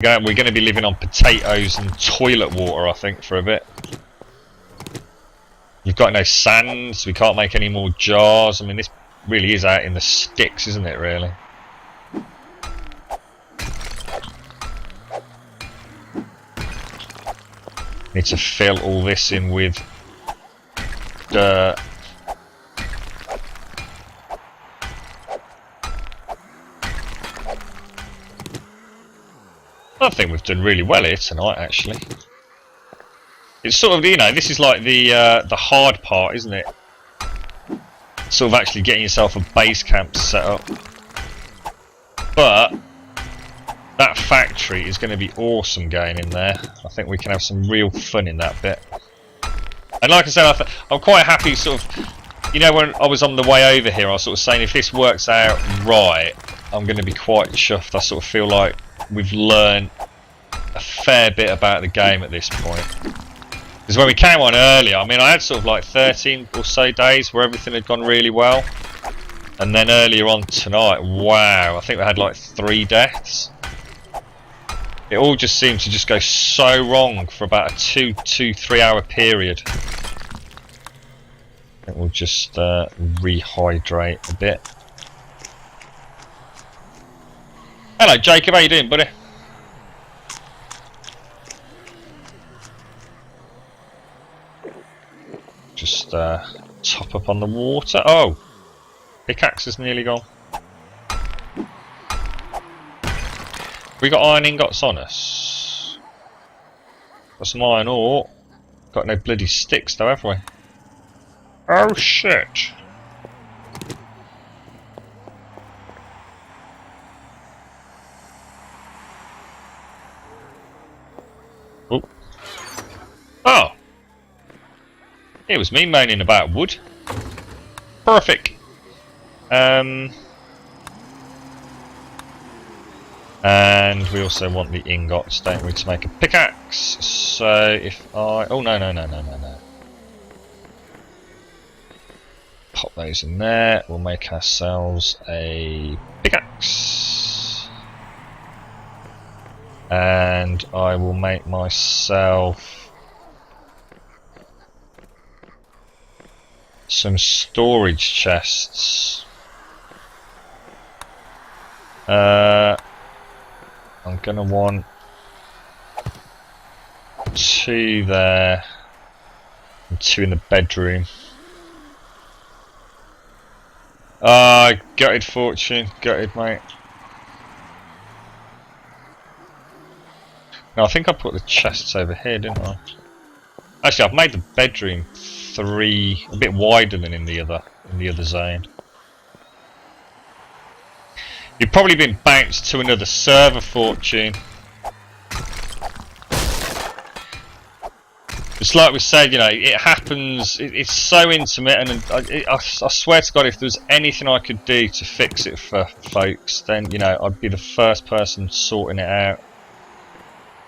We're going to be living on potatoes and toilet water, I think, for a bit. We've got no sands, we can't make any more jars. I mean, this really is out in the sticks, isn't it, really? Need to fill all this in with dirt. I think we've done really well here tonight, actually. It's sort of, you know, this is like the hard part, isn't it? Sort of actually getting yourself a base camp set up. But that factory is going to be awesome going in there. I think we can have some real fun in that bit. And like I said, I'm quite happy sort of, you know, when I was on the way over here, I was sort of saying if this works out right, I'm going to be quite chuffed. I sort of feel like we've learned a fair bit about the game at this point. Because when we came on earlier, I mean, I had sort of like 13 or so days where everything had gone really well. And then earlier on tonight, wow, I think we had like 3 deaths. It all just seemed to just go so wrong for about a 2-3 hour period. I think we'll just rehydrate a bit. Hello Jacob, how you doing, buddy? Just top up on the water. Oh, pickaxe is nearly gone. We got iron ingots on us. Got some iron ore. Got no bloody sticks though, have we? Oh shit. Oh. Oh. It was me moaning about wood. Perfect. And we also want the ingots, don't we, to make a pickaxe. So if I... Oh, no. Pop those in there. We'll make ourselves a pickaxe. And I will make myself some storage chests. I'm gonna want 2 there and 2 in the bedroom. Gutted fortune, gutted mate. No, I think I put the chests over here, didn't I? Actually, I've made the bedroom 3 a bit wider than in the other zone. You've probably been bounced to another server, Fortune. It's like we said, you know, it happens. It's so intermittent, and I swear to God, if there was anything I could do to fix it for folks, then, you know, I'd be the first person sorting it out.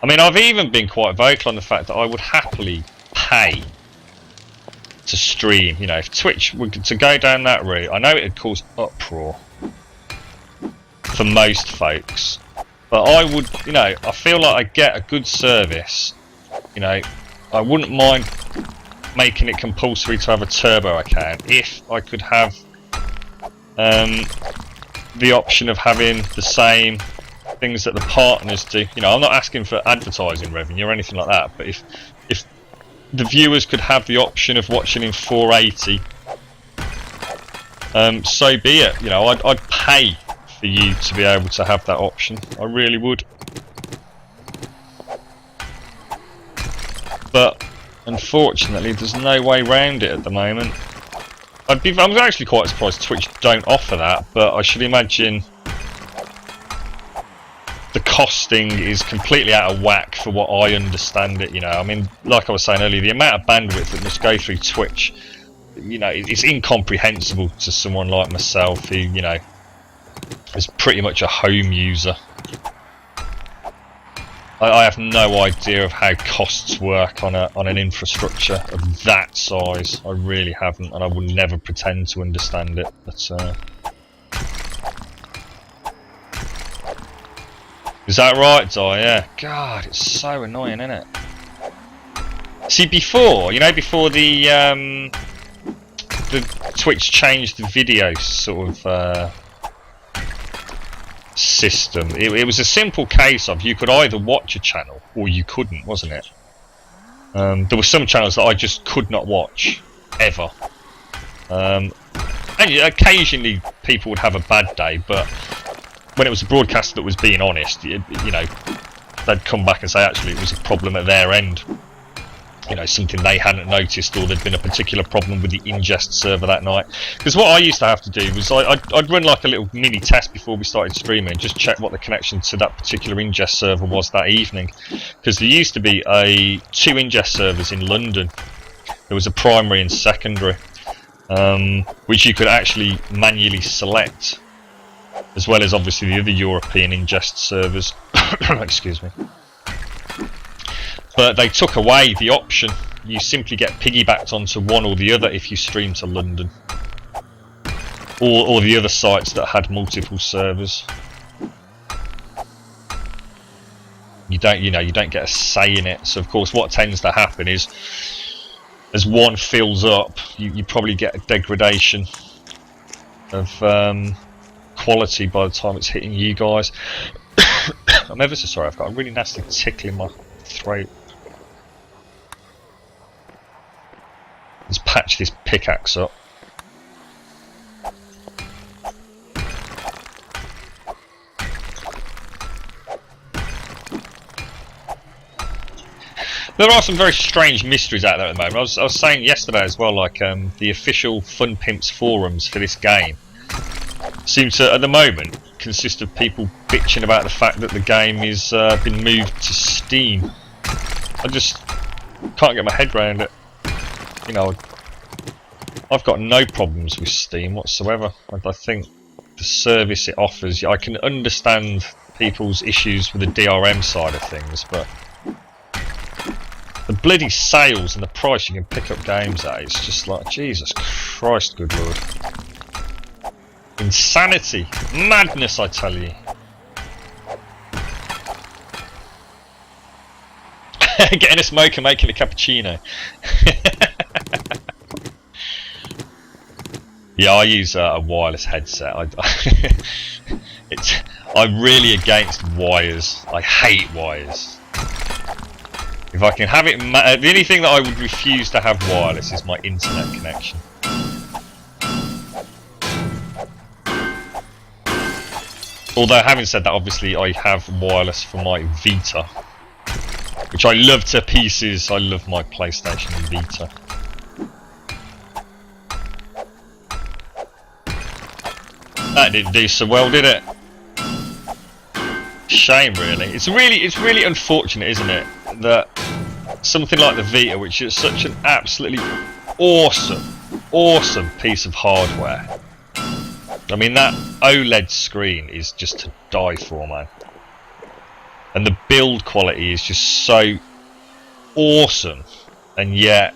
I mean, I've even been quite vocal on the fact that I would happily pay to stream. You know, if Twitch were to go down that route, I know it would cause uproar for most folks, but I would, you know, I feel like I get a good service. You know, I wouldn't mind making it compulsory to have a turbo account if I could have the option of having the same things that the partners do. You know, I'm not asking for advertising revenue or anything like that, but if the viewers could have the option of watching in 480, so be it. You know, I'd pay for you to be able to have that option. I really would. But unfortunately, there's no way around it at the moment. I'm actually quite surprised Twitch don't offer that, but I should imagine the costing is completely out of whack for what I understand it. You know, I mean, like I was saying earlier, the amount of bandwidth that must go through Twitch, you know, it's incomprehensible to someone like myself who, you know, is pretty much a home user. I have no idea of how costs work on an infrastructure of that size. I really haven't, and I will never pretend to understand it. But that right, Di? Yeah. God, it's so annoying, isn't it? See, before, you know, before the Twitch changed the video sort of system, it was a simple case of you could either watch a channel or you couldn't, wasn't it? There were some channels that I just could not watch ever, and occasionally people would have a bad day, but when it was a broadcaster that was being honest, you know, they'd come back and say actually it was a problem at their end, you know, something they hadn't noticed, or there'd been a particular problem with the ingest server that night. Because what I used to have to do was I'd run like a little mini test before we started streaming and just check what the connection to that particular ingest server was that evening, because there used to be two ingest servers in London. There was a primary and secondary, which you could actually manually select, as well as obviously the other European ingest servers. Excuse me. But they took away the option. You simply get piggybacked onto one or the other if you stream to London, or the other sites that had multiple servers. You don't get a say in it. So of course, what tends to happen is, as one fills up, you probably get a degradation of quality by the time it's hitting you guys. I'm ever so sorry, I've got a really nasty tickle in my throat. Let's patch this pickaxe up. There are some very strange mysteries out there at the moment. I was saying yesterday as well, like the official Fun Pimps forums for this game seem to, at the moment, consist of people bitching about the fact that the game is been moved to Steam. I just can't get my head around it. You know, I've got no problems with Steam whatsoever. I think the service it offers, I can understand people's issues with the DRM side of things, but the bloody sales and the price you can pick up games at, it's just like, Jesus Christ, good Lord. Insanity, madness, I tell you. Getting a smoke and making a cappuccino. Yeah, I use a wireless headset. I'm really against wires. I hate wires. If I can have it, the only thing that I would refuse to have wireless is my internet connection. Although, having said that, obviously I have wireless for my Vita, which I love to pieces. I love my PlayStation Vita. That didn't do so well, did it? Shame, really. It's really unfortunate, isn't it, that something like the Vita, which is such an absolutely awesome piece of hardware. I mean, that OLED screen is just to die for, man. And the build quality is just so awesome, and yet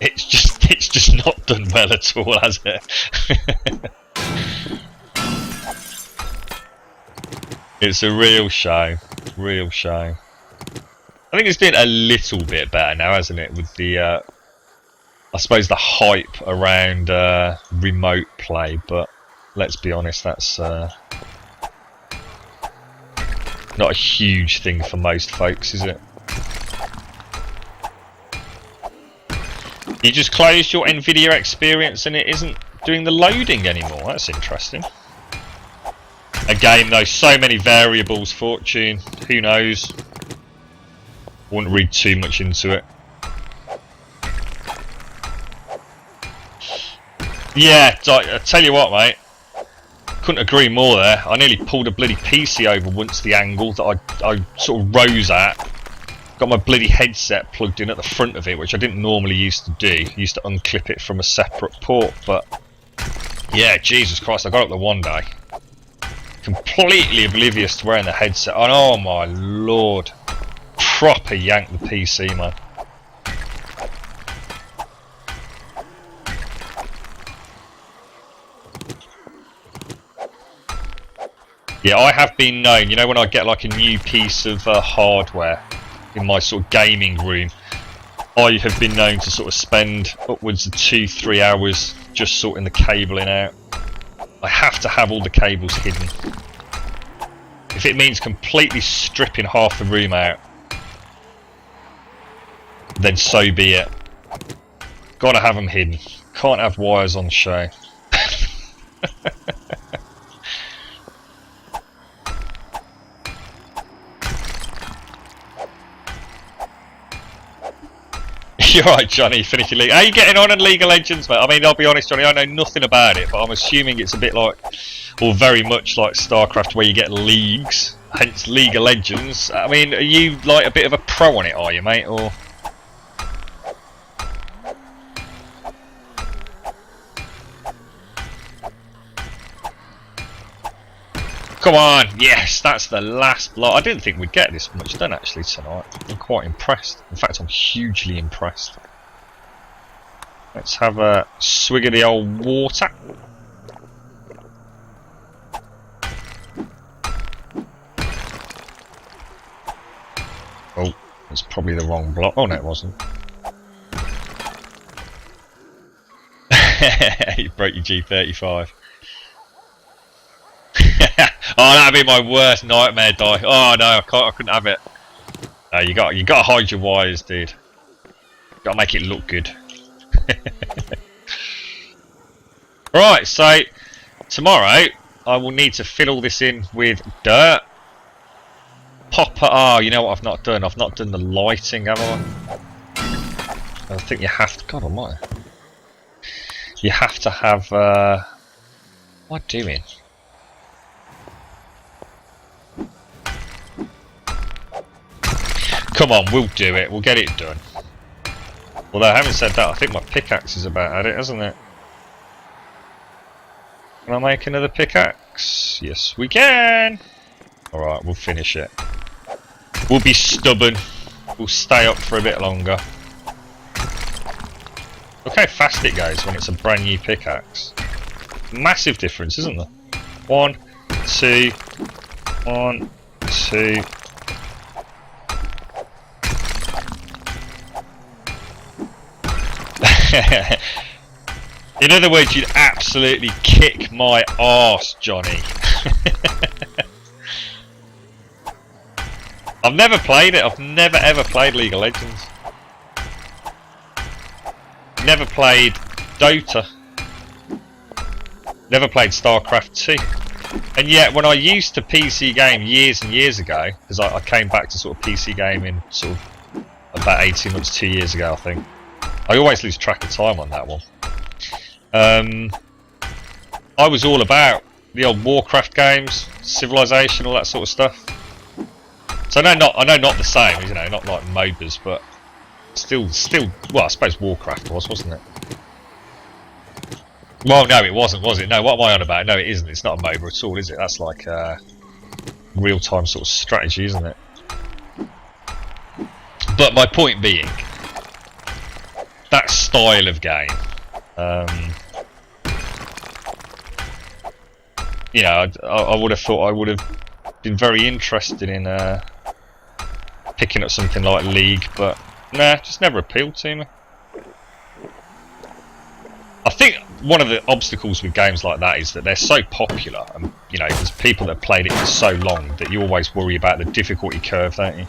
it's just not done well at all, has it? It's a real shame, real shame. I think it's doing a little bit better now, hasn't it, with the I suppose the hype around remote play, but let's be honest, that's not a huge thing for most folks, is it? You just closed your Nvidia experience and it isn't doing the loading anymore. That's interesting. Again, though, so many variables, Fortune. Who knows? Wouldn't read too much into it. Yeah, I tell you what, mate. Couldn't agree more there. I nearly pulled a bloody PC over once the angle that I sort of rose at. Got my bloody headset plugged in at the front of it, which I didn't normally used to do. Used to unclip it from a separate port, but yeah, Jesus Christ, I got up there one day, completely oblivious to wearing the headset, and oh my lord, proper yanked the PC, man. Yeah, I have been known, you know, when I get like a new piece of hardware in my sort of gaming room, I have been known to sort of spend upwards of 2-3 hours just sorting the cabling out. I have to have all the cables hidden. If it means completely stripping half the room out, then so be it. Gotta have them hidden. Can't have wires on show. You're right, Johnny, finishing League. How are you getting on in League of Legends, mate? I mean, I'll be honest, Johnny, I know nothing about it, but I'm assuming it's a bit like, or very much like StarCraft, where you get leagues, hence League of Legends. I mean, are you like a bit of a pro on it, are you, mate, or...? Come on, yes, that's the last block. I didn't think we'd get this much done actually tonight. I'm quite impressed. In fact, I'm hugely impressed. Let's have a swig of the old water. Oh, it's probably the wrong block. Oh no, it wasn't. You broke your G35. Oh, that'd be my worst nightmare die. Oh no, I couldn't have it. No, you gotta hide your wires, dude. Gotta make it look good. Right, so tomorrow I will need to fill all this in with dirt. Popper. Oh, you know what I've not done? I've not done the lighting, have I? I think you have to. God almighty. You have to have. What am I doing? Come on, we'll do it. We'll get it done. Although, having said that, I think my pickaxe is about at it, hasn't it? Can I make another pickaxe? Yes, we can! Alright, we'll finish it. We'll be stubborn. We'll stay up for a bit longer. Look how fast it goes when it's a brand new pickaxe. Massive difference, isn't there? 1, 2, 1, 2... In other words, you'd absolutely kick my arse, Johnny. I've never played it. I've never ever played League of Legends. Never played Dota. Never played StarCraft 2. And yet, when I used to PC game years and years ago, because I came back to sort of PC gaming sort of about 18 months, 2 years ago, I think. I always lose track of time on that one. I was all about the old Warcraft games, Civilization, all that sort of stuff. So I know not the same, you know, not like MOBAs, but still. Well, I suppose Warcraft wasn't it? Well, no, it wasn't, was it? No, what am I on about? No, it isn't. It's not a MOBA at all, is it? That's like real-time sort of strategy, isn't it? But my point being, that style of game, you know, I would have thought I would have been very interested in picking up something like League, but nah, just never appealed to me. I think one of the obstacles with games like that is that they're so popular, and you know, there's people that have played it for so long that you always worry about the difficulty curve, don't you?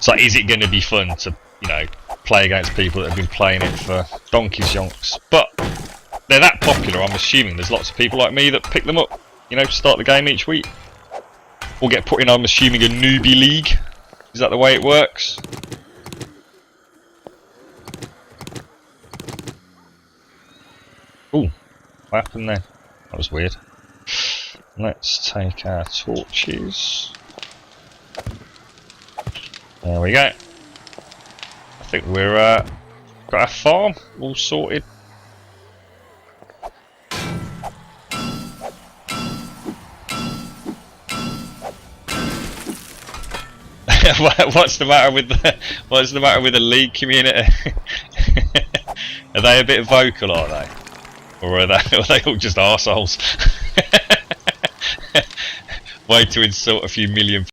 So is it going to be fun to, you know, play against people that have been playing it for donkey's yonks? But they're that popular, I'm assuming there's lots of people like me that pick them up, you know, start the game each week. Or get put in, I'm assuming, a newbie league. Is that the way it works? Ooh, what happened there? That was weird. Let's take our torches. There we go. I think we're got our farm all sorted. What's the matter with the League community? Are they a bit vocal, are they? Or are they all just arseholes? Way to insult a few million